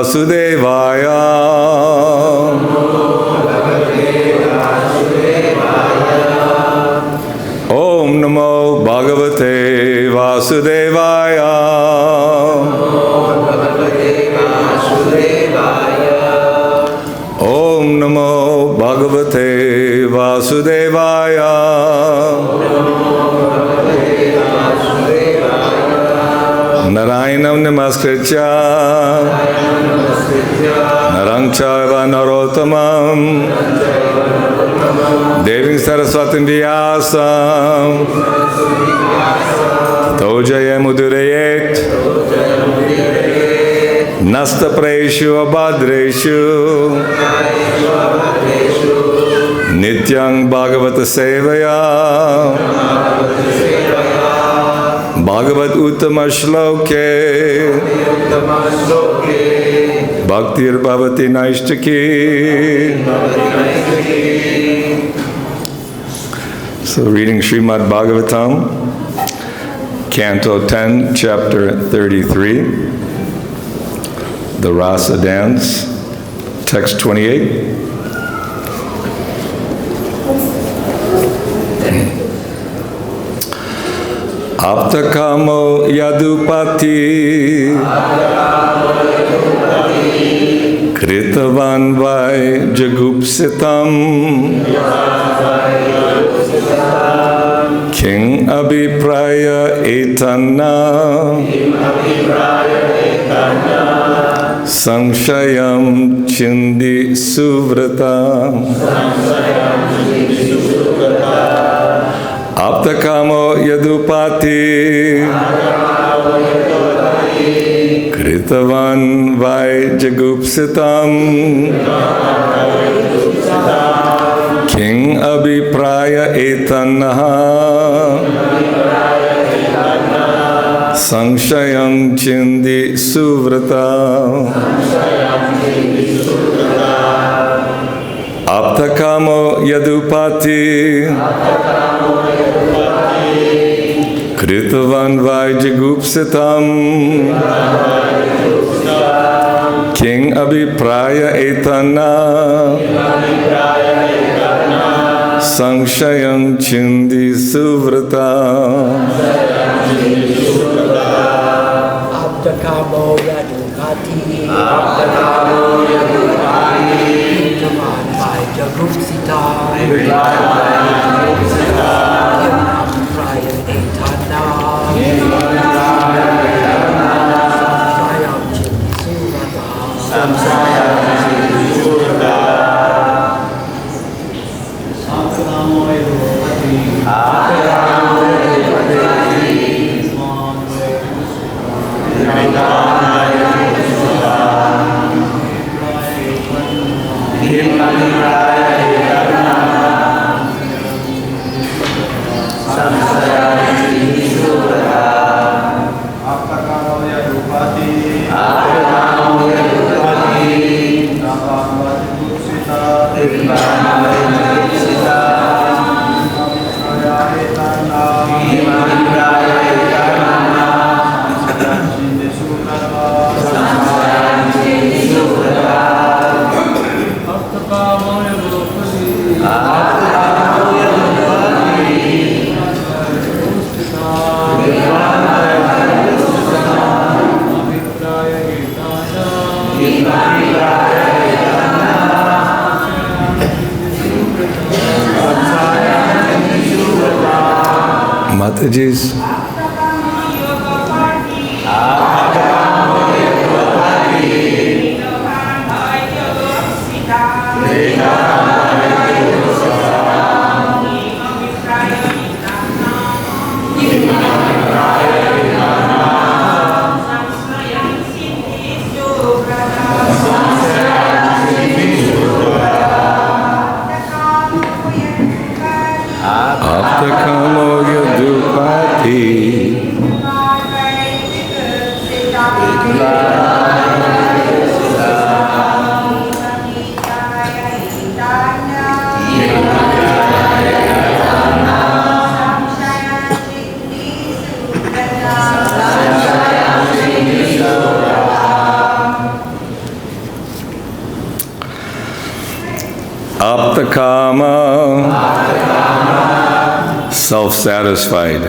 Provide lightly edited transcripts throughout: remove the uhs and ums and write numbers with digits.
Vasudevaya. Om Namo Bhagavate Vasudevaya. Om Namo Bhagavate Vasudevaya. Narayanam namaskritya Narang chaiva narottamam Devim saraswatim vyasam Tojaya mudurayet Nasta preshu abhadreshu Nityang bhagavata sevaya Bhagavat uttama shloke Bhaktir bhavati naishtaki. So reading Srimad Bhagavatam, Canto 10, Chapter 33, the Rasa Dance, Text 28. Āpta-kāmo yadu-patiḥ kṛtavān vai jugupsitam kim-abhiprāya etan śaṁśayam chindhi su-vrata. āpta-kāmo yadu-patiḥ kṛtavān vai jugupsitam kim-abhiprāya etan śaṁśayam chindhi su-vrata. āpta-kāmo yadu-patiḥ kṛtavān vai jugupsitam kim-abhiprāya etan śaṁśayam chindhi su-vrata. āpta-kāmo yadu-patiḥ kṛtavān vai jugupsitam kim-abhiprāya etan Mataji's. Āpta-kāmo yadu-patiḥ āpta-kāmo, self-satisfied.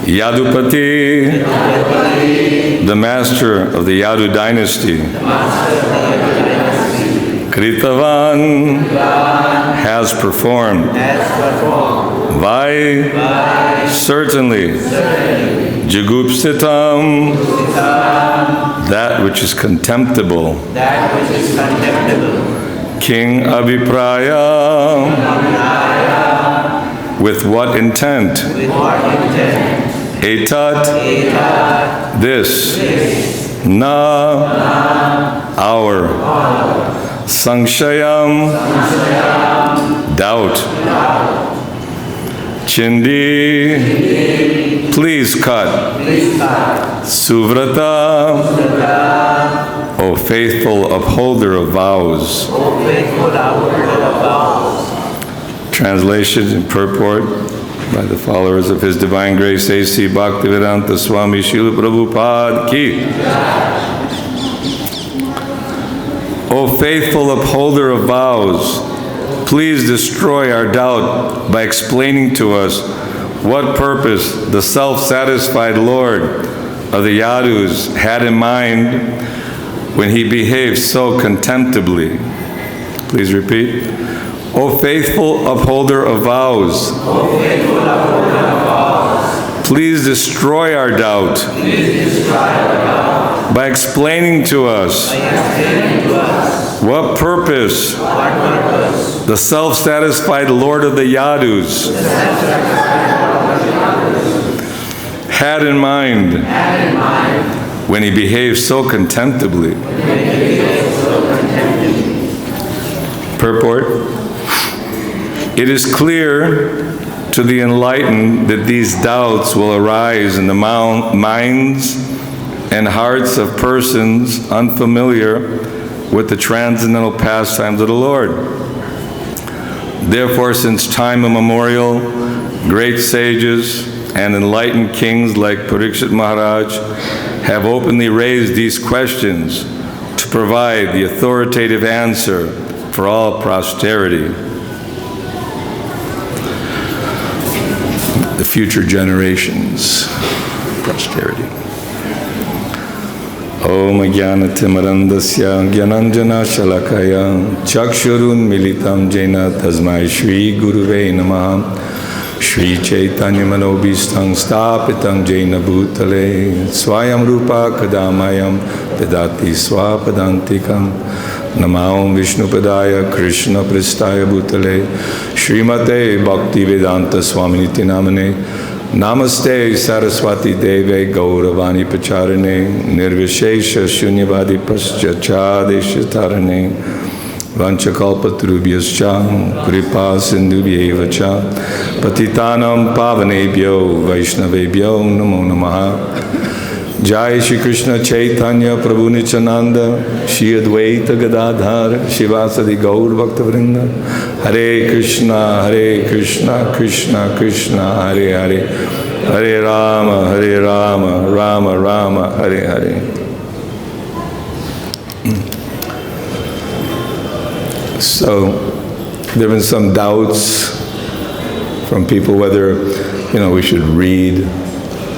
Yadu-patiḥ, the master of the Yadu dynasty. Kṛtavān, has performed. Vai, certainly. Jugupsitam, that which is contemptible. Kim-abhiprāya, with what intent? Etat, this. Na, our. śaṁśayam, doubt. Chindhi, please cut. Su-vrata, O faithful upholder of vows. Translation and purport by the followers of His Divine Grace A.C. Bhaktivedanta Swami Srila Prabhupada Ki. O faithful upholder of vows, please destroy our doubt by explaining to us what purpose the self-satisfied Lord of the Yadus had in mind when He behaved so contemptibly. Please repeat. O faithful upholder of vows, please destroy our doubt by explaining to us what purpose the self-satisfied Lord of the Yadus had in mind when He behaved so contemptibly. Purport. It is clear to the enlightened that these doubts will arise in the minds and hearts of persons unfamiliar with the transcendental pastimes of the Lord. Therefore, since time immemorial, great sages and enlightened kings like Parīkṣit Mahārāja have openly raised these questions to provide the authoritative answer for all posterity. The future generations, posterity. Om jnana-timirandasya jnananjana-shalakaya chakshurun militam jena tasmai Shri Guruve namaha Shri Chaitanya manobhistam stapitam jena bhutale swayam rupa kadamayam dadati swapadantikam Namaham Vishnupadaya Krishna Pristaya Bhutale Srimate Bhaktivedanta Swaminiti Namane Namaste Saraswati Deve Gauravani Pacharane Nirvishesha Shunyavadi Paschachadeshatarane Vanchakalpatrubhyascha Kripa Sindhubhyevacha Patitanam Pavanebhyo Vaishnavebhyo Namo Namaha Jai Shri Krishna Chaitanya Prabhu Nityananda Shri Advaita Gadadhar Shivasadi Gaur Bhakta Vrinda Hare Krishna Krishna Krishna Hare Hare Hare Rama Rama Rama Hare Hare. So there have been some doubts from people whether we should read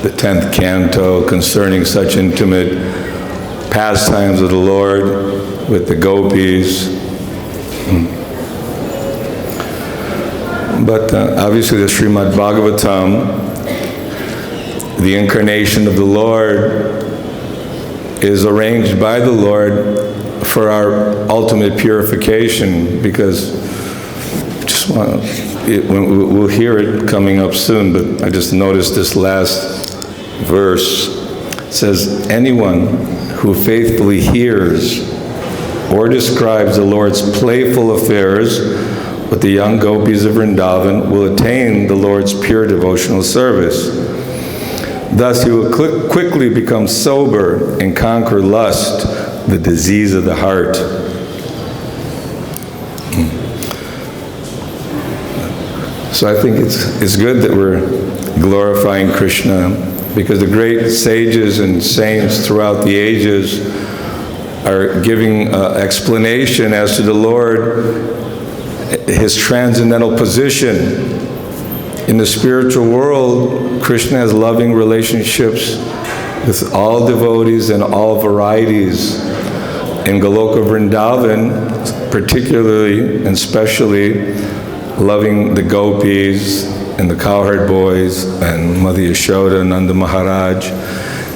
the 10th canto concerning such intimate pastimes of the Lord with the gopis. But obviously the Srimad Bhagavatam, the incarnation of the Lord, is arranged by the Lord for our ultimate purification, because we'll hear it coming up soon, but I just noticed this last verse. It says, anyone who faithfully hears or describes the Lord's playful affairs with the young gopis of Vrindavan will attain the Lord's pure devotional service. Thus he will quickly become sober and conquer lust, the disease of the heart. So I think it's good that we're glorifying Krishna, because the great sages and saints throughout the ages are giving explanation as to the Lord, His transcendental position. In the spiritual world, Krishna has loving relationships with all devotees and all varieties. In Goloka Vrindavan, particularly and especially, loving the gopis and the cowherd boys and Mother Yashoda, Nanda Maharaj.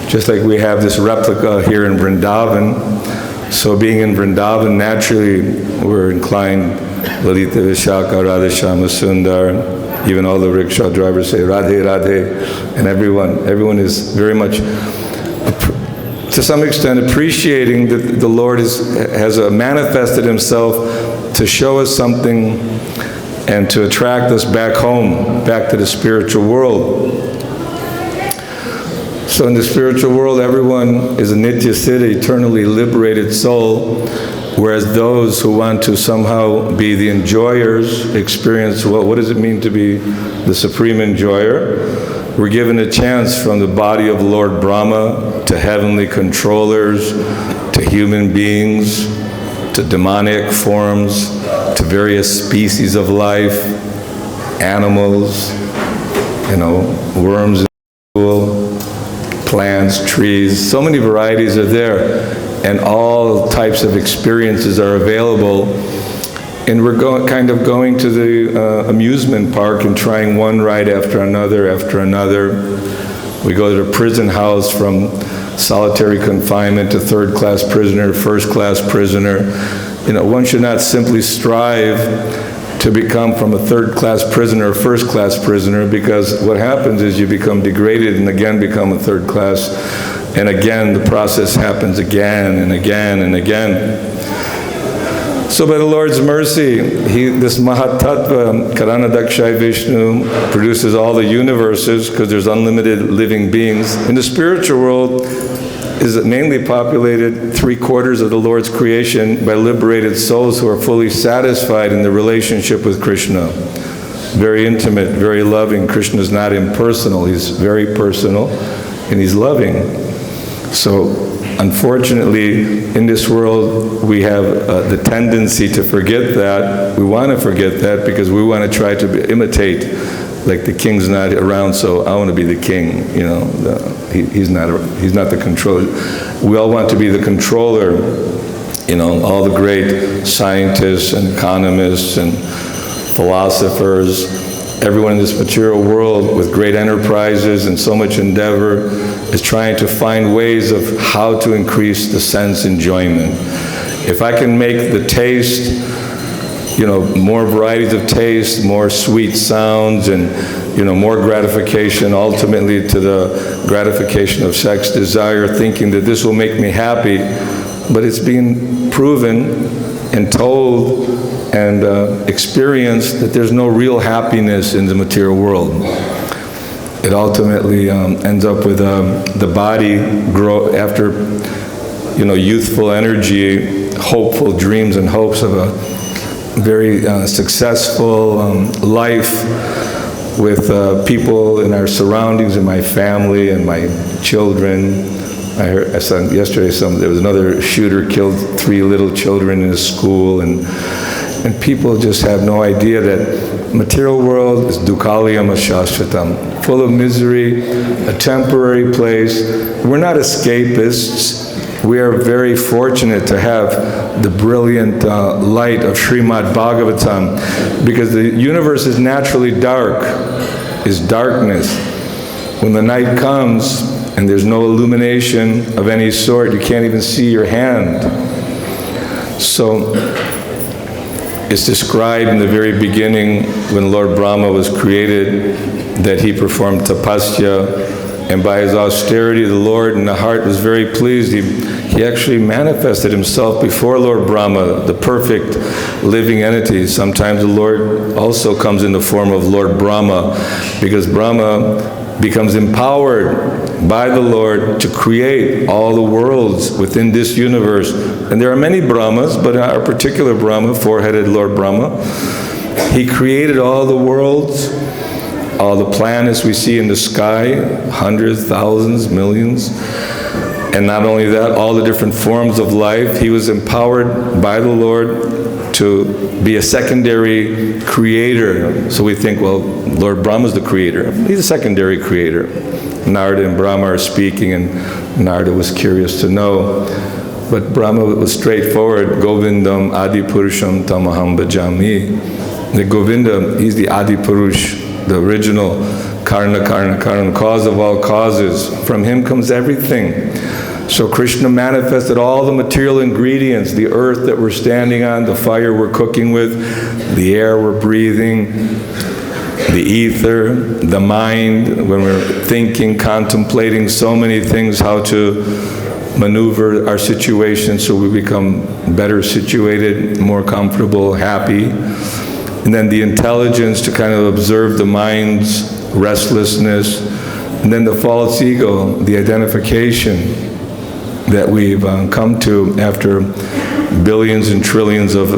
Just like we have this replica here in Vrindavan, so being in Vrindavan, naturally we're inclined, Lalita Vishaka, Radhashama Sundar, even all the rickshaw drivers say Radhe, Radhe, and everyone is very much, to some extent, appreciating that the Lord has manifested Himself to show us something and to attract us back home, back to the spiritual world. So in the spiritual world, everyone is a nitya siddha, eternally liberated soul, whereas those who want to somehow be the enjoyers experience, well, what does it mean to be the supreme enjoyer? We're given a chance from the body of Lord Brahma to heavenly controllers, to human beings, to demonic forms, to various species of life, animals, worms, plants, trees, so many varieties are there, and all types of experiences are available. And we're going to the amusement park and trying one ride after another. We go to the prison house, from solitary confinement to third-class prisoner, first-class prisoner. One should not simply strive to become from a third-class prisoner or first-class prisoner, because what happens is you become degraded and again become a third-class, and again the process happens again and again and again. So by the Lord's mercy, this Mahatattva, Karanadakshay Vishnu, produces all the universes because there's unlimited living beings. In the spiritual world, is mainly populated 3/4 of the Lord's creation by liberated souls who are fully satisfied in the relationship with Krishna. Very intimate, very loving. Krishna is not impersonal, He's very personal, and He's loving. So, unfortunately, in this world, we have the tendency to forget that. We want to forget that because we want to try to imitate. Like the king's not around, so I want to be the king. He's not the controller. We all want to be the controller. All the great scientists and economists and philosophers, everyone in this material world with great enterprises and so much endeavor is trying to find ways of how to increase the sense enjoyment. If I can make the taste, more varieties of taste, more sweet sounds, and more gratification, ultimately to the gratification of sex desire, thinking that this will make me happy, but it's being proven and told and experienced that there's no real happiness in the material world. It ultimately ends up with the body grow after, youthful energy, hopeful dreams and hopes of a very successful life with people in our surroundings, in my family and my children. I saw yesterday there was another shooter killed 3 little children in a school, and people just have no idea that material world is dukkhaliyam ashashvatam, full of misery, a temporary place. We're not escapists. We are very fortunate to have the brilliant light of Srimad Bhagavatam, because the universe is naturally dark, is darkness. When the night comes and there's no illumination of any sort, you can't even see your hand. So it's described in the very beginning when Lord Brahma was created that he performed tapasya, and by his austerity the Lord in the heart was very pleased. He actually manifested himself before Lord Brahma, the perfect living entity. Sometimes the Lord also comes in the form of Lord Brahma, because Brahma becomes empowered by the Lord to create all the worlds within this universe. And there are many Brahmas, but our particular Brahma, four-headed Lord Brahma, he created all the worlds, all the planets we see in the sky, hundreds, thousands, millions. And not only that, all the different forms of life, he was empowered by the Lord to be a secondary creator. So we think, well, Lord Brahma's the creator. He's a secondary creator. Narada and Brahma are speaking, and Narada was curious to know. But Brahma was straightforward. Govindam Adi Purusham Tamaham Bhajami. The Govinda, he's the Adi Purush, the original Karna, cause of all causes. From him comes everything. So Krishna manifested all the material ingredients, the earth that we're standing on, the fire we're cooking with, the air we're breathing, the ether, the mind, when we're thinking, contemplating so many things, how to maneuver our situation so we become better situated, more comfortable, happy. And then the intelligence to kind of observe the mind's restlessness. And then the false ego, the identification that we've come to after billions and trillions of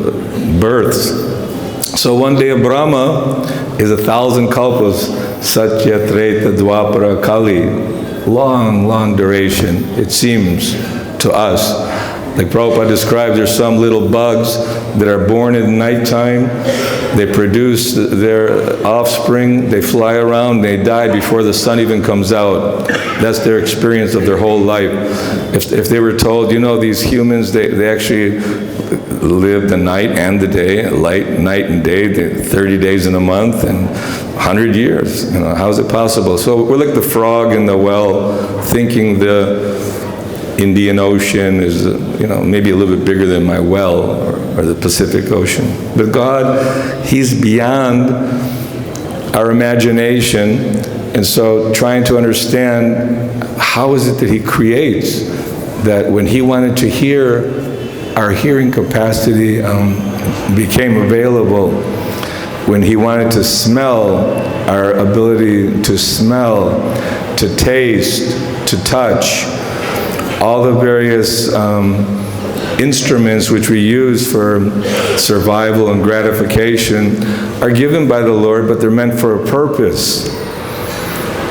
births. So one day of Brahma is 1,000 kalpas, Satya, Treta, Dwapara, Kali. Long, long duration, it seems to us. Like Prabhupada described, there's some little bugs that are born in nighttime. They produce their offspring, they fly around, they die before the sun even comes out. That's their experience of their whole life. If they were told, you know, these humans, they actually live the night and the day, light, night and day, 30 days in a month, and 100 years. You know, how is it possible? So we're like the frog in the well, thinking the Indian Ocean is, you know, maybe a little bit bigger than my well, or the Pacific Ocean. But God, He's beyond our imagination, and so trying to understand how is it that He creates, that when He wanted to hear, our hearing capacity became available. When He wanted to smell, our ability to smell, to taste, to touch, all the various instruments which we use for survival and gratification are given by the Lord, but they're meant for a purpose.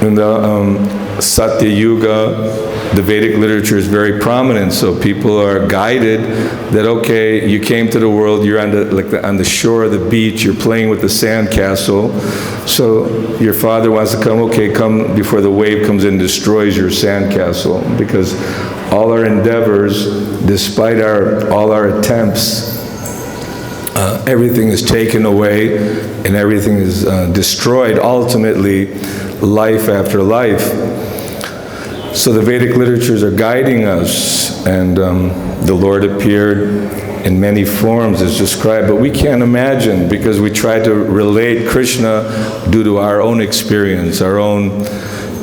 In the Satya Yuga, the Vedic literature is very prominent, so people are guided that, okay, you came to the world, you're on the shore of the beach, you're playing with the sandcastle, so your father wants to come, okay, come before the wave comes in and destroys your sandcastle, because all our endeavors, despite all our attempts, everything is taken away and everything is destroyed, ultimately, life after life. So the Vedic literatures are guiding us, and the Lord appeared in many forms as described, but we can't imagine because we try to relate Krishna due to our own experience, our own,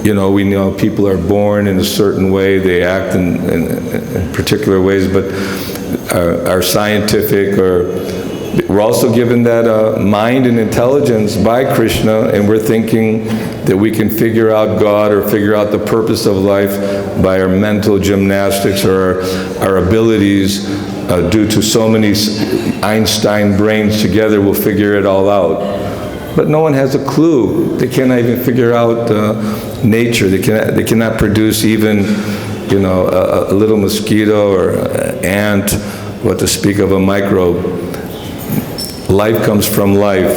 you know, we know people are born in a certain way, they act in particular ways, but our scientific, or we're also given that mind and intelligence by Krishna, and we're thinking that we can figure out God or figure out the purpose of life by our mental gymnastics or our abilities due to so many Einstein brains together, we'll figure it all out. But no one has a clue. They cannot even figure out nature. They cannot produce even, you know, a little mosquito or ant, what to speak of a microbe. Life comes from life,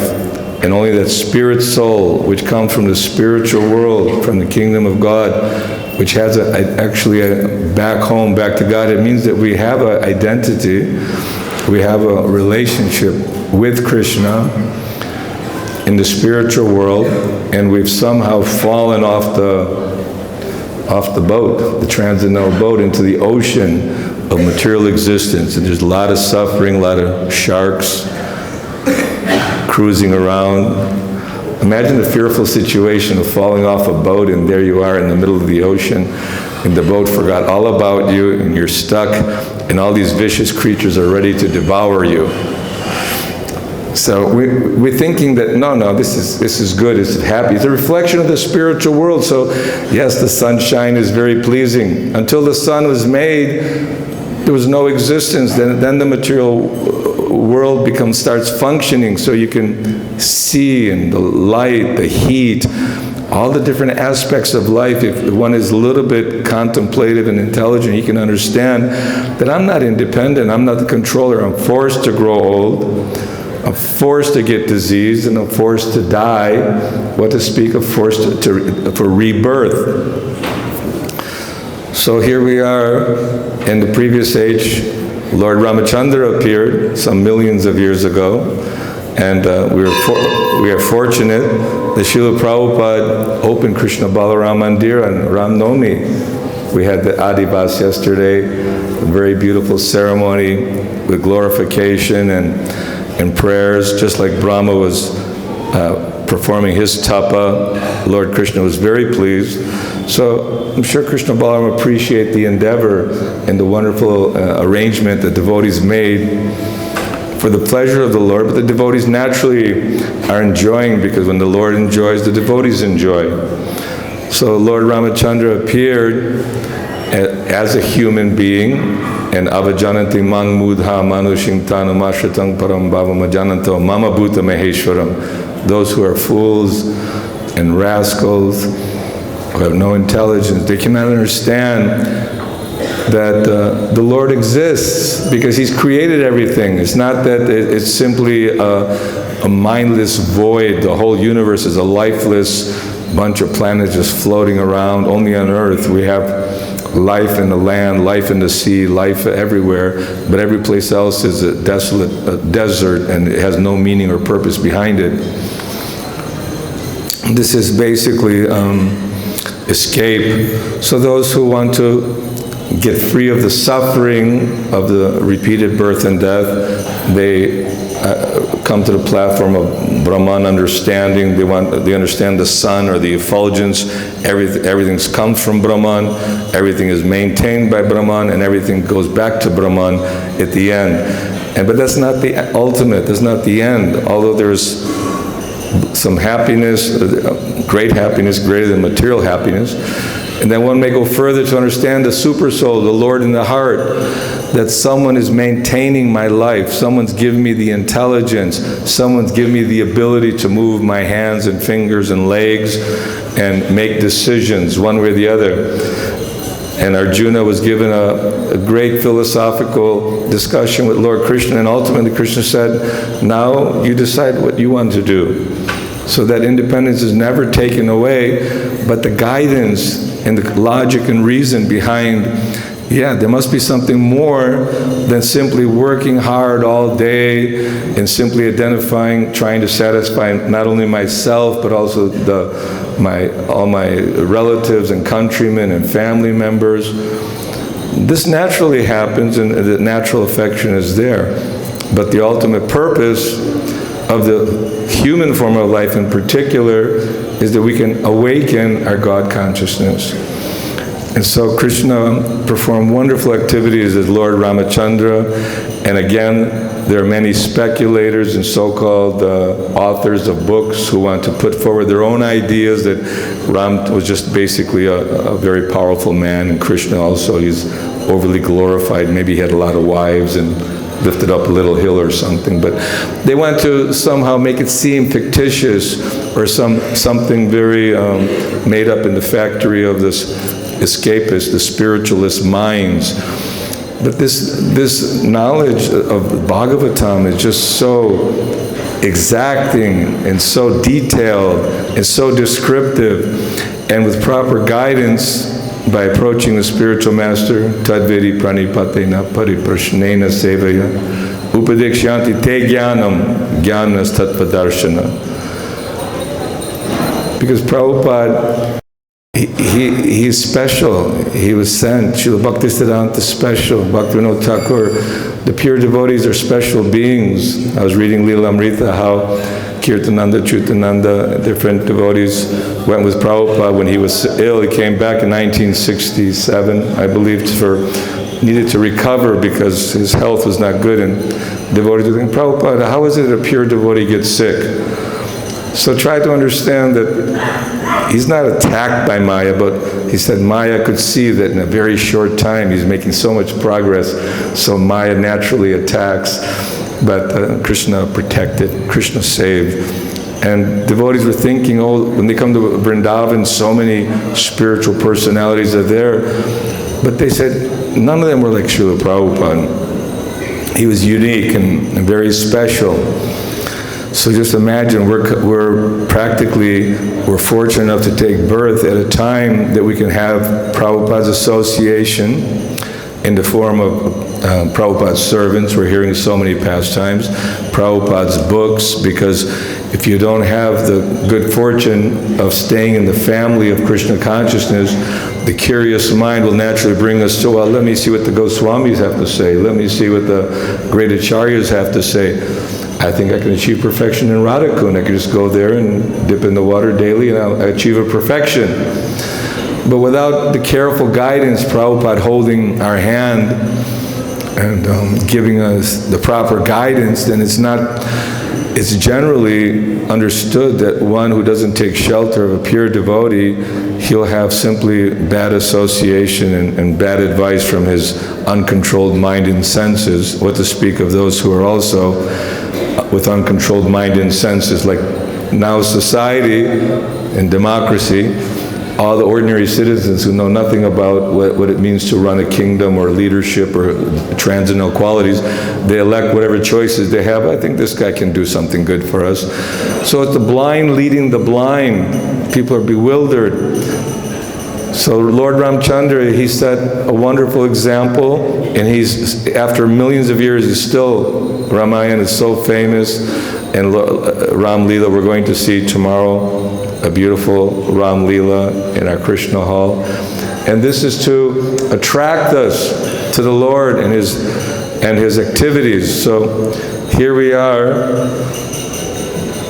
and only that spirit soul, which comes from the spiritual world, from the kingdom of God, which has actually a back home, back to God. It means that we have an identity, we have a relationship with Krishna in the spiritual world, and we've somehow fallen off the boat, the transcendental boat, into the ocean of material existence. And there's a lot of suffering, a lot of sharks cruising around. Imagine the fearful situation of falling off a boat, and there you are in the middle of the ocean, and the boat forgot all about you, and you're stuck, and all these vicious creatures are ready to devour you. So we're thinking that, no, this is good, this is happy. It's a reflection of the spiritual world. So yes, the sunshine is very pleasing. Until the sun was made, there was no existence. Then the material world starts functioning, so you can see, and the light, the heat, all the different aspects of life. If one is a little bit contemplative and intelligent, he can understand that I'm not independent, I'm not the controller. I'm forced to grow old, I'm forced to get diseased, and I'm forced to die. What to speak of forced for rebirth. So here we are in the previous age. Lord Ramachandra appeared some millions of years ago, and we are fortunate that Srila Prabhupada opened Krishna Balaram Mandir on Ram Navami. We had the Adivas yesterday, a very beautiful ceremony with glorification and prayers, just like Brahma was performing his tapa. Lord Krishna was very pleased. So I'm sure Krishna Balaram appreciate the endeavor and the wonderful arrangement that devotees made for the pleasure of the Lord, but the devotees naturally are enjoying, because when the Lord enjoys, the devotees enjoy. So Lord Ramachandra appeared as a human being, and avajananti mang mudha manushing tanu mashratang param bhavam ajananto mama bhuta maheshwaram. Those who are fools and rascals, who have no intelligence, they cannot understand that the Lord exists because He's created everything. It's not that it's simply a mindless void. The whole universe is a lifeless bunch of planets just floating around. Only on Earth we have life in the land, life in the sea, life everywhere, but every place else is a desolate desert, and it has no meaning or purpose behind it. This is basically escape. So those who want to get free of the suffering of the repeated birth and death, they come to the platform of Brahman understanding. They understand the sun or the effulgence. Everything comes from Brahman. Everything is maintained by Brahman, and everything goes back to Brahman at the end. But that's not the ultimate. That's not the end. Although there's some happiness, great happiness, greater than material happiness. And then one may go further to understand the super soul, the Lord in the heart, that someone is maintaining my life, someone's giving me the intelligence, someone's giving me the ability to move my hands and fingers and legs and make decisions one way or the other. And Arjuna was given a great philosophical discussion with Lord Krishna, and ultimately Krishna said, now you decide what you want to do. So that independence is never taken away, but the guidance and the logic and reason behind, there must be something more than simply working hard all day and simply identifying, trying to satisfy not only myself, but also all my relatives and countrymen and family members. This naturally happens, and the natural affection is there. But the ultimate purpose of the human form of life in particular is that we can awaken our God consciousness. And so Krishna performed wonderful activities as Lord Ramachandra, and again, there are many speculators and so-called authors of books who want to put forward their own ideas that Ram was just basically a very powerful man, and Krishna also, he's overly glorified. Maybe he had a lot of wives and lifted up a little hill or something, but they want to somehow make it seem fictitious or something very made up in the factory of this escapist, the spiritualist minds. But this knowledge of Bhagavatam is just so exacting and so detailed and so descriptive, and with proper guidance, by approaching the spiritual master, tadvedi pranipatena pariprashnena sevaya, upadekshanti te jnanam, jnanas tattvadarshana. Because Prabhupada, he's special. He was sent. Srila Bhaktisiddhanta is special. Bhaktivinoda Thakur, the pure devotees are special beings. I was reading Lilamrita how Kirtananda, Chutananda, different devotees went with Prabhupada when he was ill. He came back in 1967, I believe, needed to recover because his health was not good. And devotees were thinking, Prabhupada, how is it a pure devotee gets sick? So try to understand that he's not attacked by Maya, but he said Maya could see that in a very short time he's making so much progress, so Maya naturally attacks. But Krishna protected, Krishna saved. And devotees were thinking, oh, when they come to Vrindavan, so many spiritual personalities are there. But they said, none of them were like Srila Prabhupada. He was unique and very special. So just imagine, we're fortunate enough to take birth at a time that we can have Prabhupada's association in the form of Prabhupada's servants. We're hearing so many pastimes, Prabhupada's books, because if you don't have the good fortune of staying in the family of Krishna consciousness, the curious mind will naturally bring us to, well, let me see what the Goswamis have to say. Let me see what the great acharyas have to say. I think I can achieve perfection in Radhakund. I can just go there and dip in the water daily and I'll achieve a perfection. But without the careful guidance, Prabhupada holding our hand and giving us the proper guidance, then it's generally understood that one who doesn't take shelter of a pure devotee, he'll have simply bad association and bad advice from his uncontrolled mind and senses, what to speak of those who are also with uncontrolled mind and senses. Like now society and democracy, all the ordinary citizens who know nothing about what it means to run a kingdom or leadership or transcendental qualities, they elect whatever choices they have. I think this guy can do something good for us. So it's the blind leading the blind. People are bewildered. So Lord Ramchandra, he set a wonderful example, and he's, after millions of years, he's still, Ramayana is so famous, and Ram Leela, we're going to see tomorrow a beautiful Ram Leela in our Krishna hall. And this is to attract us to the Lord and his activities. So here we are.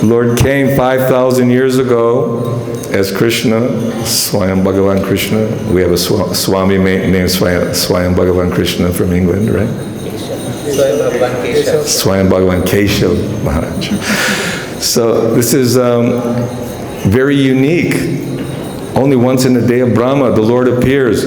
Lord came 5,000 years ago as Krishna, Swayam Bhagavan Krishna. We have a Swami named Swayam Bhagavan Krishna from England, right? Swayam Bhagavan Keshav Mahārāja. So this is very unique. Only once in the day of Brahma, the Lord appears.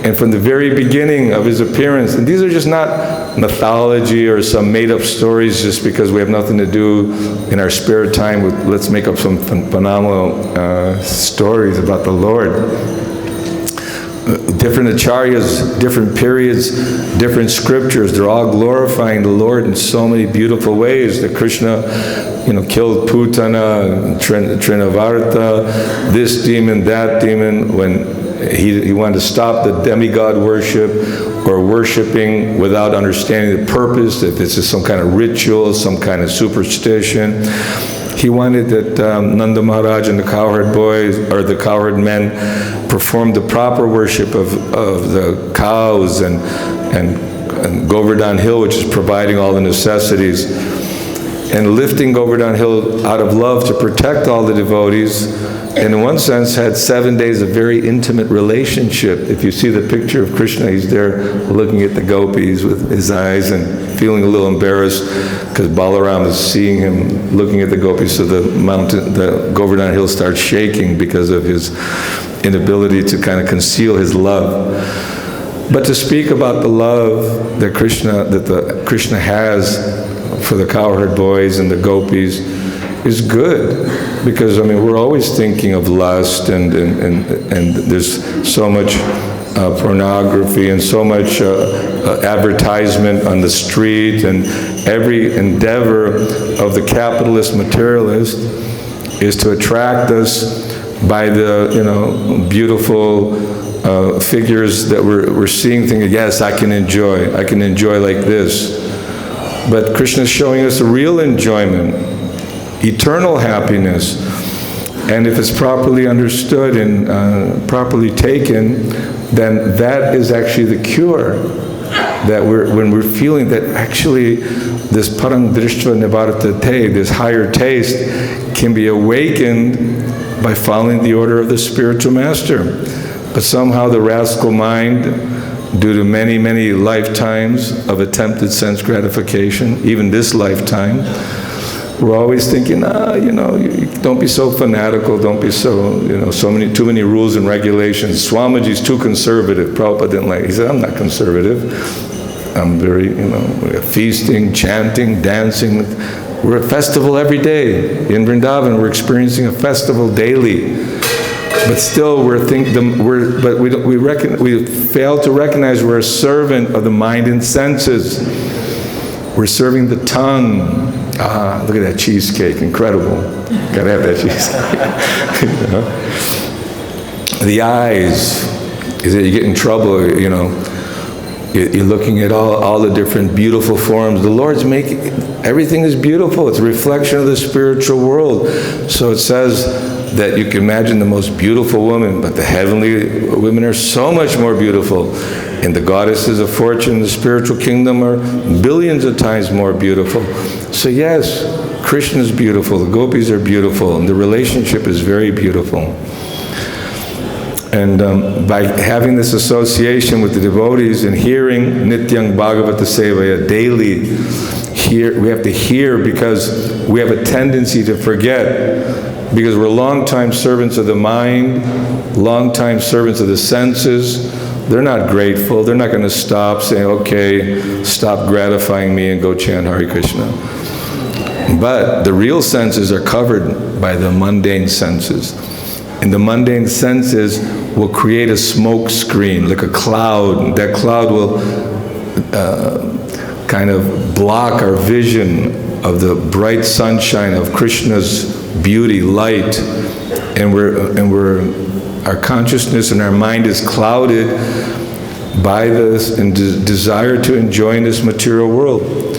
And from the very beginning of his appearance, and these are just not mythology or some made-up stories just because we have nothing to do in our spare time. Let's make up some phenomenal stories about the Lord. Different acharyas, different periods, different scriptures, they're all glorifying the Lord in so many beautiful ways. That Krishna, killed Putana, Trinavarta, this demon, that demon, when he wanted to stop the demigod worship or worshiping without understanding the purpose, if it's just some kind of ritual, some kind of superstition. He wanted that Nanda Maharaj and the cowherd boys, or the cowherd men, perform the proper worship of the cows and Govardhan Hill, which is providing all the necessities. And lifting Govardhan Hill out of love to protect all the devotees, and in one sense had 7 days of very intimate relationship. If you see the picture of Krishna, he's there looking at the gopis with his eyes and feeling a little embarrassed because Balaram is seeing him looking at the gopis, so the Govardhan Hill starts shaking because of his inability to kind of conceal his love. But to speak about the love that Krishna has for the cowherd boys and the gopis is good, because we're always thinking of lust and there's so much pornography and so much advertisement on the street, and every endeavor of the capitalist materialist is to attract us by the beautiful figures that we're seeing, thinking, yes, I can enjoy like this. But Krishna is showing us a real enjoyment, eternal happiness. And if it's properly understood and properly taken, then that is actually the cure. That when we're feeling that actually this parang drishtva nivartate, this higher taste, can be awakened by following the order of the spiritual master. But somehow the rascal mind, due to many, many lifetimes of attempted sense gratification, even this lifetime, we're always thinking, don't be so fanatical, don't be so, too many rules and regulations. Swamiji's too conservative. Prabhupada didn't like it. He said, I'm not conservative. I'm very, feasting, chanting, dancing. We're at festival every day. In Vrindavan, we're experiencing a festival daily. But still, we fail to recognize we're a servant of the mind and senses. We're serving the tongue. Ah, look at that cheesecake, incredible. Gotta have that cheesecake. You know? The eyes, is that you get in trouble, you know. You're looking at all the different beautiful forms. The Lord's making, everything is beautiful. It's a reflection of the spiritual world. So it says that you can imagine the most beautiful woman, but the heavenly women are so much more beautiful. And the goddesses of fortune, the spiritual kingdom, are billions of times more beautiful. So yes, Krishna is beautiful, the gopis are beautiful, and the relationship is very beautiful. And by having this association with the devotees and hearing Nityang Bhagavata Sevaya daily, we have to hear because we have a tendency to forget, because we're long-time servants of the mind, long-time servants of the senses. They're not grateful. They're not going to stop saying, okay, stop gratifying me and go chant Hare Krishna. But the real senses are covered by the mundane senses. And the mundane senses will create a smoke screen, like a cloud. That cloud will kind of block our vision of the bright sunshine of Krishna's beauty, light. And our consciousness and our mind is clouded by this and desire to enjoy in this material world.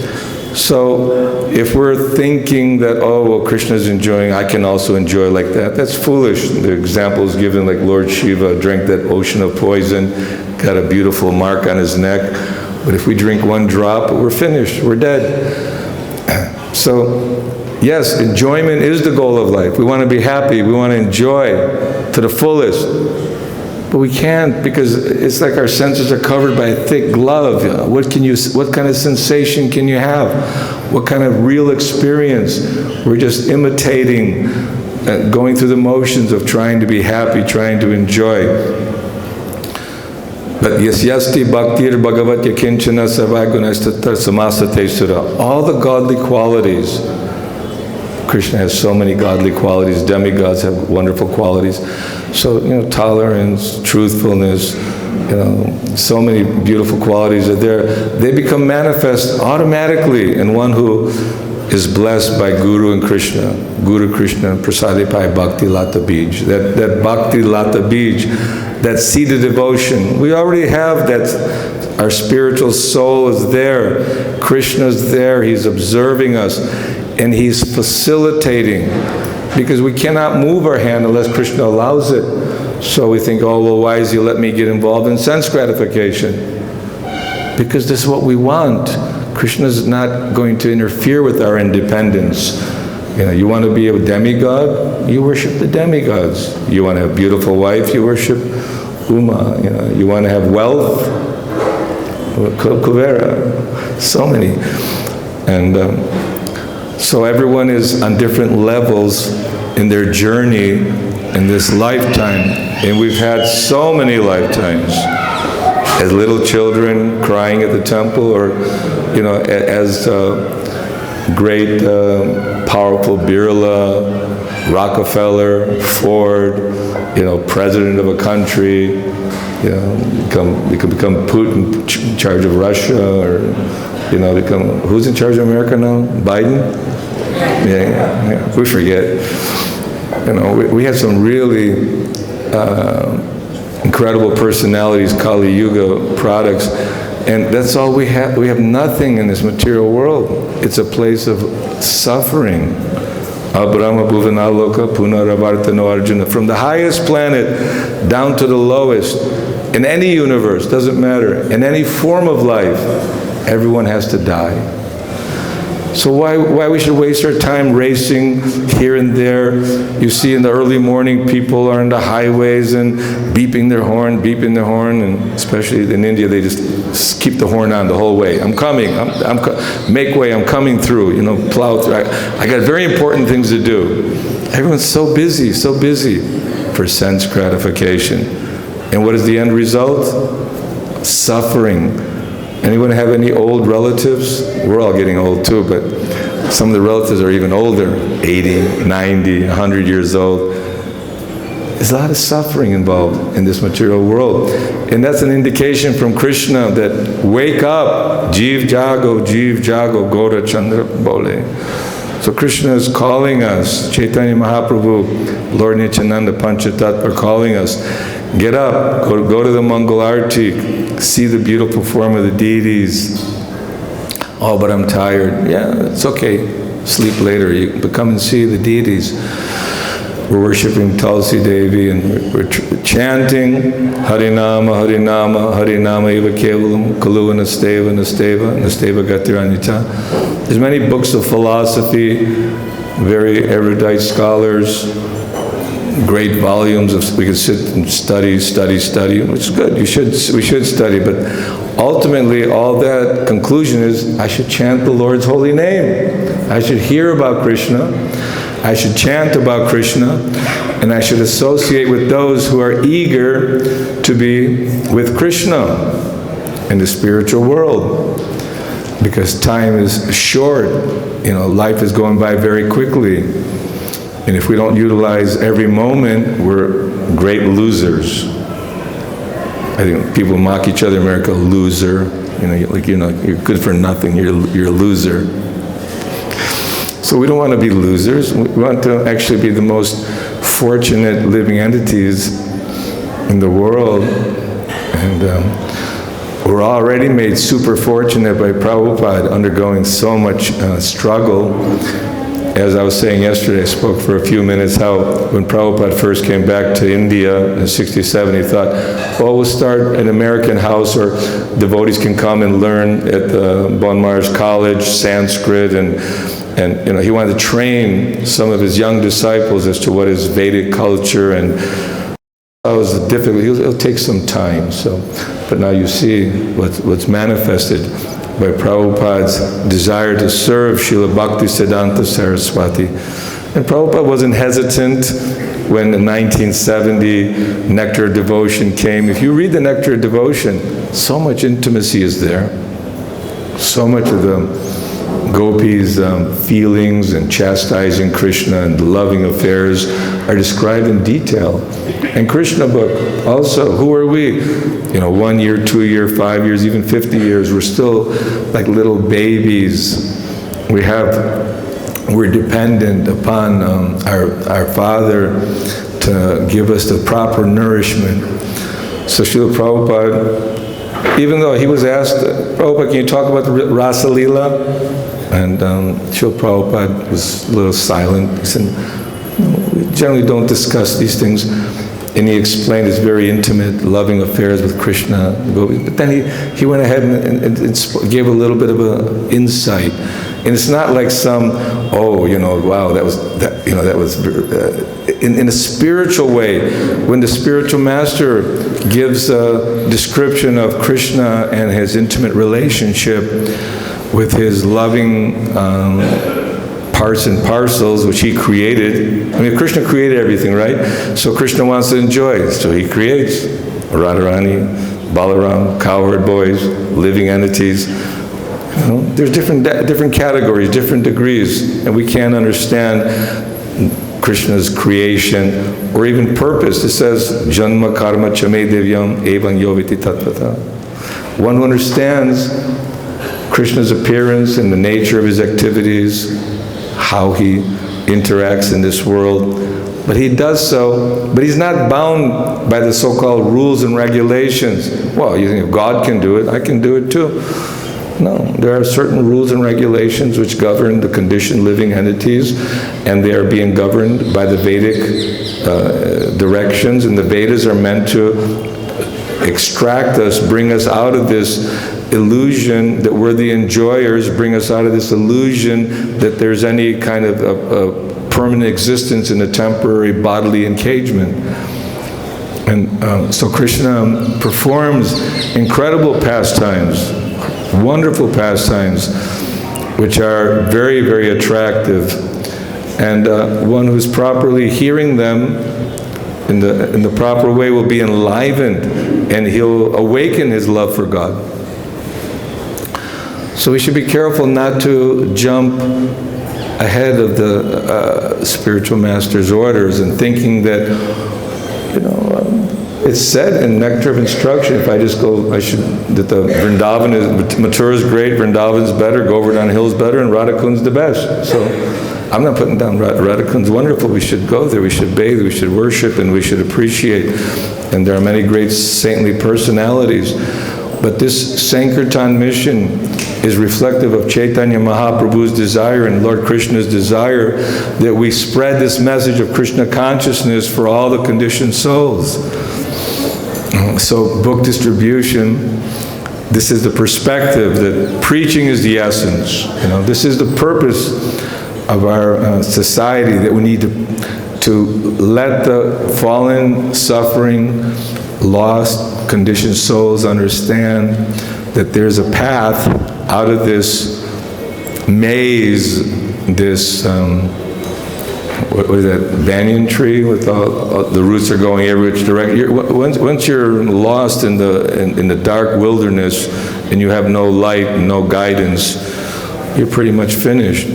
So if we're thinking that, oh, well, Krishna's enjoying, I can also enjoy like that, that's foolish. The example is given like Lord Shiva drank that ocean of poison, got a beautiful mark on his neck, but if we drink one drop, we're finished, we're dead. So, yes, enjoyment is the goal of life. We want to be happy, we want to enjoy to the fullest. But we can't, because it's like our senses are covered by a thick glove. What kind of sensation can you have? What kind of real experience? We're just imitating, going through the motions of trying to be happy, trying to enjoy. But yasyasti bhaktir bhagavat yakinchana savagunastatar samasate sura. All the godly qualities. Krishna has so many godly qualities. Demigods have wonderful qualities. So, you know, tolerance, truthfulness, you know, so many beautiful qualities are there. They become manifest automatically in one who is blessed by Guru and Krishna. Guru Krishna Prasadipai Bhakti Lata Bij. That Bhakti Lata Bij, that seed of devotion, we already have that. Our spiritual soul is there. Krishna's there. He's observing us. And he's facilitating, because we cannot move our hand unless Krishna allows it. So we think, oh, well, why does he let me get involved in sense gratification? Because this is what we want. Krishna is not going to interfere with our independence. You know, you want to be a demigod, you worship the demigods. You want to have a beautiful wife, you worship Uma. You know, you want to have wealth, Kuvera, so many. And so everyone is on different levels in their journey in this lifetime. And we've had so many lifetimes. As little children crying at the temple, or, you know, as great, powerful Birla, Rockefeller, Ford, you know, president of a country, you know, you could become Putin in charge of Russia, or, you know, who's in charge of America now? Biden? Yeah, we forget. You know, we have some really incredible personalities, Kali Yuga products, and that's all we have. We have nothing in this material world. It's a place of suffering. Abrahma Bhuvanaloka Punaravartano Arjuna. From the highest planet down to the lowest, in any universe, doesn't matter, in any form of life, everyone has to die. So why we should waste our time racing here and there? You see in the early morning, people are on the highways and beeping their horn, and especially in India, they just keep the horn on the whole way. I'm coming, make way, I'm coming through, you know, plow through. I got very important things to do. Everyone's so busy for sense gratification. And what is the end result? Suffering. Anyone have any old relatives? We're all getting old too, but Some of the relatives are even older, 80, 90, 100 years old. There's a lot of suffering involved in this material world. And that's an indication from Krishna that wake up, Jeev Jago, Gauda Chandra Bole. So Krishna is calling us, Chaitanya Mahaprabhu, Lord Nityananda, Panchatat are calling us, get up, go to the Mangal Arti, see the beautiful form of the deities. Oh, but I'm tired. Yeah, it's okay, sleep later, but come and see the deities. We're worshiping Tulsi Devi and we're chanting Harinama, Harinama, Harinama Eva Kevalam, Kalu Nasteva, Nasteva, Nasteva Gatiranyata. There's many books of philosophy, very erudite scholars, great volumes of, we can sit and study, which is good. We should study, but ultimately all that conclusion is I should chant the Lord's holy name. I should hear about Krishna. I should chant about Krishna, and I should associate with those who are eager to be with Krishna in the spiritual world. Because time is short, life is going by very quickly. And if we don't utilize every moment, we're great losers. I think people mock each other in America, loser. You're good for nothing, you're a loser. So we don't want to be losers. We want to actually be the most fortunate living entities in the world. And we're already made super fortunate by Prabhupada undergoing so much struggle. As I was saying yesterday, I spoke for a few minutes how when Prabhupada first came back to India in '67, he thought, well, we'll start an American house where devotees can come and learn at the Bon Mars College, Sanskrit, and he wanted to train some of his young disciples as to what is Vedic culture, and that was difficult. It'll take some time. But now you see what's manifested by Prabhupada's desire to serve Srila Bhaktisiddhanta Saraswati. And Prabhupada wasn't hesitant when in 1970 Nectar of Devotion came. If you read the Nectar of Devotion, so much intimacy is there. So much of the gopis' feelings and chastising Krishna and loving affairs are described in detail. And Krishna book also, who are we? 1 year, 2 year, 5 years, even 50 years, we're still like little babies. We're dependent upon our Father to give us the proper nourishment. So Srila Prabhupada, even though he was asked, Prabhupada, can you talk about the Rasa Leela? And Srila Prabhupada was a little silent. He said, we generally don't discuss these things. And he explained his very intimate, loving affairs with Krishna. But then he went ahead and gave a little bit of an insight. And it's not like some, wow, that was in a spiritual way. When the spiritual master gives a description of Krishna and his intimate relationship with his loving parts and parcels, which he created. I mean, Krishna created everything, right? So Krishna wants to enjoy, so he creates Radharani, Balaram, cowherd boys, living entities. There's different categories, different degrees, and we can't understand Krishna's creation or even purpose. It says, Janma karma chame devyam evan yoviti tatvata. One who understands Krishna's appearance and the nature of his activities, how he interacts in this world. But he does so, but he's not bound by the so-called rules and regulations. Well, you think if God can do it, I can do it too. No, there are certain rules and regulations which govern the conditioned living entities, and they are being governed by the Vedic directions, and the Vedas are meant to extract us, bring us out of this illusion that we're the enjoyers, bring us out of this illusion that there's any kind of a permanent existence in a temporary bodily engagement. And so Krishna performs incredible pastimes, wonderful pastimes, which are very, very attractive. And one who's properly hearing them in the proper way will be enlivened, and he'll awaken his love for God. So we should be careful not to jump ahead of the spiritual master's orders and thinking that, it's said in Nectar of Instruction, if I just go, that the Vrindavan is, Mathura is great, Vrindavan is better, Govardhan Hill is better, and Radhakund's the best. So I'm not putting down Radhakund's wonderful. We should go there, we should bathe, we should worship, and we should appreciate. And there are many great saintly personalities. But this Sankirtan mission is reflective of Chaitanya Mahaprabhu's desire and Lord Krishna's desire that we spread this message of Krishna consciousness for all the conditioned souls. So book distribution, this is the perspective that preaching is the essence. This is the purpose of our society, that we need to let the fallen, suffering, lost, conditioned souls understand that there's a path out of this maze, this what is that, banyan tree with all the roots are going every which direction. Once you're lost in the dark wilderness and you have no light, no guidance, you're pretty much finished.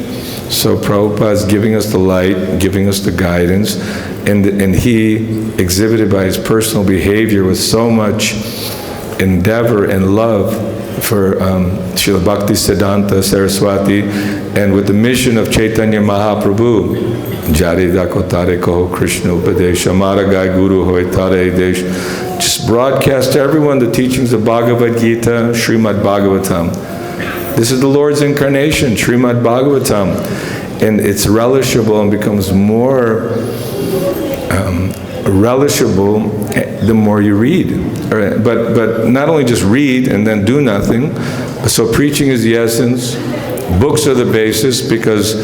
So Prabhupada's giving us the light, giving us the guidance, and he exhibited by his personal behavior with so much endeavor and love for Srila Bhaktisiddhanta Saraswati, and with the mission of Chaitanya Mahaprabhu, Jari Dakotare Koho Krishna Upadesh, Amara Gai Guru Hoy Tare Desh, just broadcast to everyone the teachings of Bhagavad Gita, Srimad Bhagavatam. This is the Lord's incarnation, Srimad Bhagavatam, and it's relishable and becomes more relishable the more you read. But not only just read and then do nothing, so preaching is the essence, books are the basis, because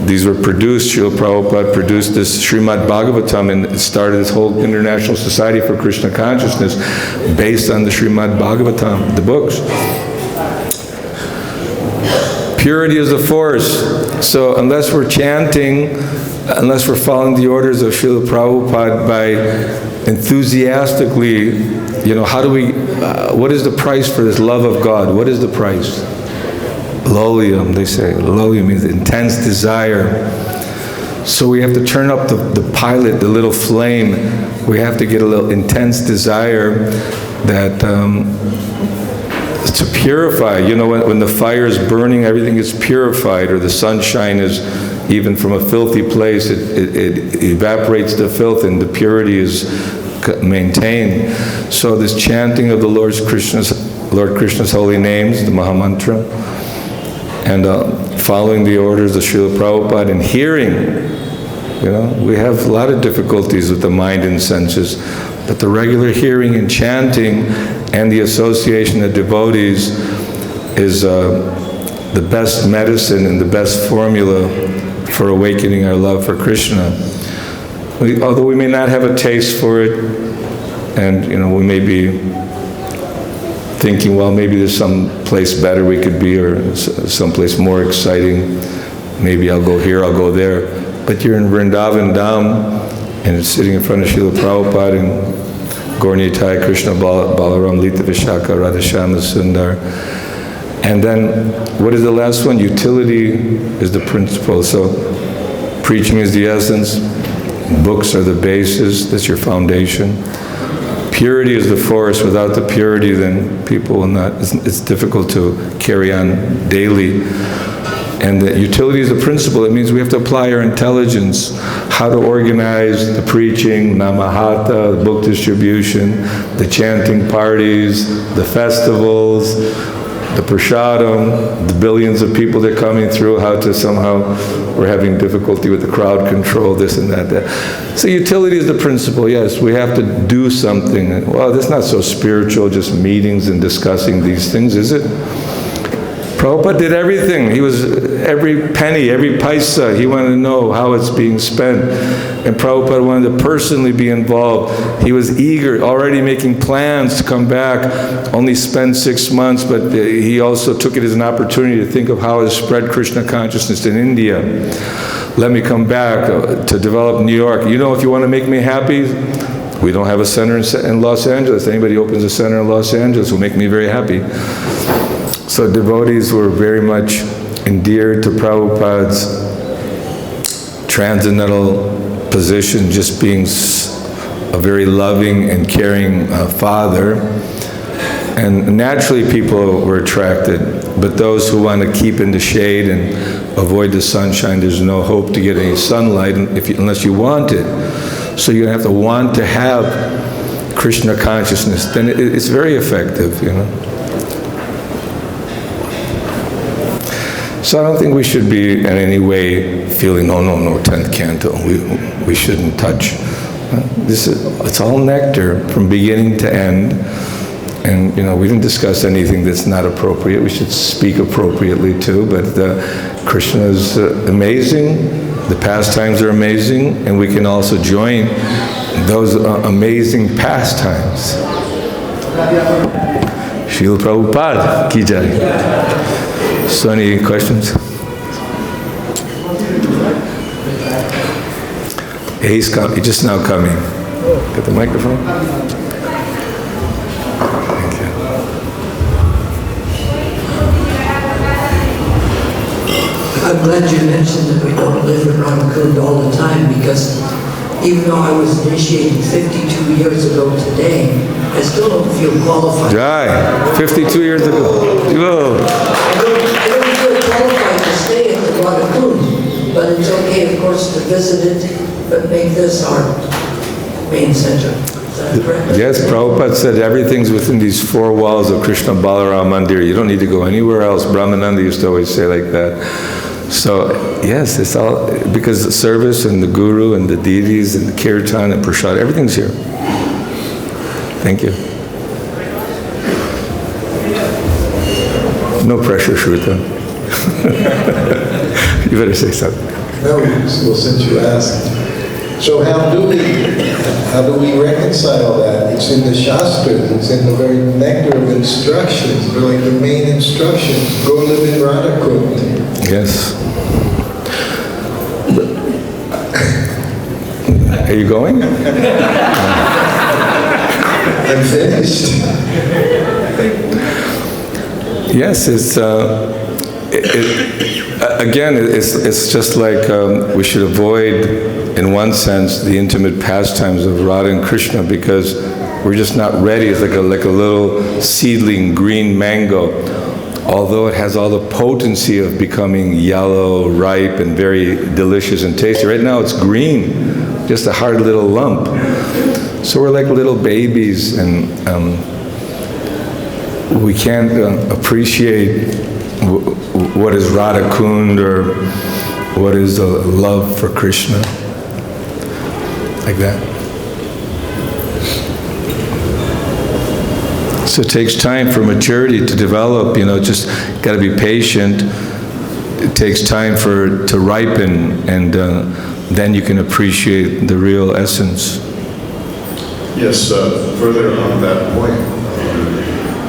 these were produced, Srila Prabhupada produced this Srimad Bhagavatam, and it started this whole International Society for Krishna Consciousness based on the Srimad Bhagavatam, the books. Purity is the force. So unless we're chanting, unless we're following the orders of Srila Prabhupada by enthusiastically, how do we, what is the price for this love of God? What is the price? Lolium, they say. Lolium means intense desire. So we have to turn up the pilot, the little flame. We have to get a little intense desire that to purify. When the fire is burning, everything is purified, or the sunshine is, even from a filthy place, it evaporates the filth and the purity is maintained. So this chanting of the Lord Krishna's holy names, the Mahamantra, and following the orders of Srila Prabhupada and hearing, we have a lot of difficulties with the mind and senses, but the regular hearing and chanting and the association of devotees is the best medicine and the best formula for awakening our love for Krishna. Although we may not have a taste for it, and we may be thinking, well, maybe there's some place better we could be, or someplace more exciting. Maybe I'll go here, I'll go there. But you're in Vrindavan Dham, and it's sitting in front of Srila Prabhupada and Gaura-Nitai, Krishna Balaram, Lita Vishaka, Radhashyama Sundar. And then, what is the last one? Utility is the principle. So, preaching is the essence. Books are the basis. That's your foundation. Purity is the force. Without the purity, then people will not, it's difficult to carry on daily. And the utility is the principle. It means we have to apply our intelligence, how to organize the preaching, namahata, the book distribution, the chanting parties, the festivals, the prasadam, the billions of people that are coming through, how to somehow, we're having difficulty with the crowd control, this and that. So utility is the principle, yes, we have to do something. Well, that's not so spiritual, just meetings and discussing these things, is it? Prabhupada did everything. He was, every penny, every paisa, he wanted to know how it's being spent. And Prabhupada wanted to personally be involved. He was eager, already making plans to come back, only spend 6 months, but he also took it as an opportunity to think of how to spread Krishna consciousness in India. Let me come back to develop New York. If you want to make me happy, we don't have a center in Los Angeles. Anybody who opens a center in Los Angeles will make me very happy. So devotees were very much endeared to Prabhupada's transcendental position, just being a very loving and caring father. And naturally people were attracted, but those who want to keep in the shade and avoid the sunshine, there's no hope to get any sunlight unless you want it. So you have to want to have Krishna consciousness, then it's very effective, you know. So I don't think we should be in any way feeling, oh no, 10th canto, we shouldn't touch. It's all nectar from beginning to end. And, you know, we didn't discuss anything that's not appropriate. We should speak appropriately too, but Krishna is amazing, the pastimes are amazing, and we can also join those amazing pastimes. Srila Prabhupada ki jai. So any questions? He's just now coming. Got the microphone? I'm glad you mentioned that we don't live in Radhakund all the time, because even though I was initiated 52 years ago today, I still don't feel qualified. Jai, 52 years ago. Whoa. I don't feel qualified to stay at the Radhakund, but it's okay, of course, to visit it, but make this our main center. Is that correct? Yes, Prabhupada said everything's within these four walls of Krishna Balaram Mandir. You don't need to go anywhere else. Brahmananda used to always say like that. So, yes, it's all, because the service and the guru and the deities and the kirtan and prasad, everything's here. Thank you. No pressure, Shruta. You better say something. No, well, since you asked. So how do we reconcile that? It's in the Shastras, it's in the very nectar of instructions. They're like the main instructions. Go live in Radhakund. Yes. Are you going? I'm finished. Yes, it's just like we should avoid, in one sense, the intimate pastimes of Radha and Krishna, because we're just not ready. It's like a little seedling green mango. Although it has all the potency of becoming yellow, ripe, and very delicious and tasty. Right now it's green, just a hard little lump. So we're like little babies, and we can't appreciate what is Radhakund or what is the love for Krishna, like that. So it takes time for maturity to develop, you know, just got to be patient. It takes time to ripen, and then you can appreciate the real essence. Yes, further on that point,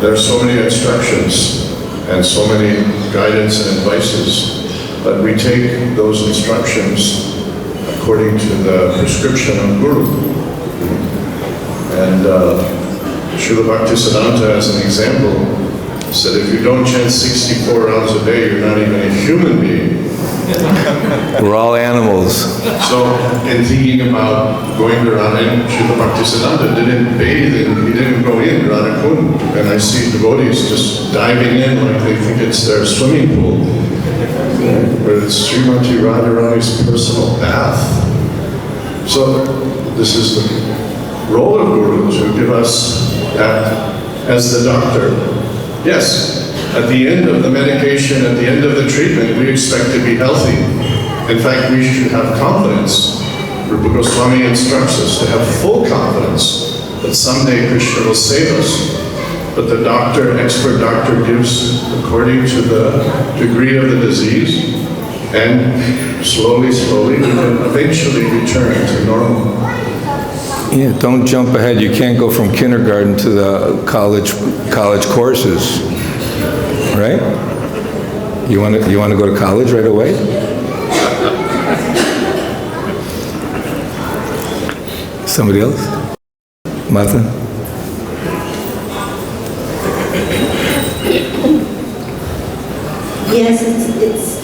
there are so many instructions and so many guidance and advices, but we take those instructions according to the prescription of Guru. And Srila Bhaktisiddhanta, as an example, said if you don't chant 64 rounds a day, you're not even a human being. We're all animals. So, in thinking about going to Radha, Srila Bhaktisiddhanta didn't bathe, he didn't go in Radhakund. And I see devotees just diving in like they think it's their swimming pool. But it's Srimati Radharani's personal bath. So, this is the role of Guru, to give us as the doctor. Yes, at the end of the medication, at the end of the treatment, we expect to be healthy. In fact, we should have confidence. Rupa Goswami instructs us to have full confidence that someday Krishna will save us. But the doctor, expert doctor, gives according to the degree of the disease, and slowly, we can eventually return to normal. Yeah, don't jump ahead. You can't go from kindergarten to the college courses, right? You want to go to college right away? Somebody else? Martha? Yes, it's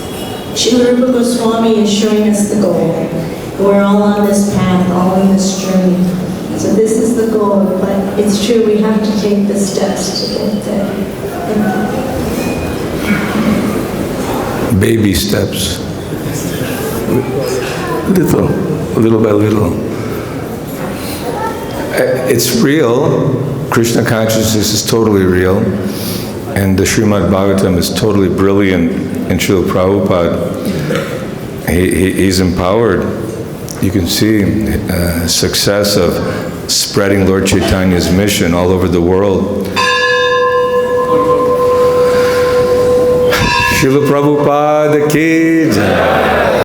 Srila Rupa Goswami is showing us the goal. We're all on this path, all on this journey. So this is the goal, but it's true, we have to take the steps to get there. Baby steps. Little by little. It's real. Krishna consciousness is totally real. And the Srimad Bhagavatam is totally brilliant in Srila Prabhupada. He's empowered. You can see success of spreading Lord Chaitanya's mission all over the world. Srila Prabhupada ki jai.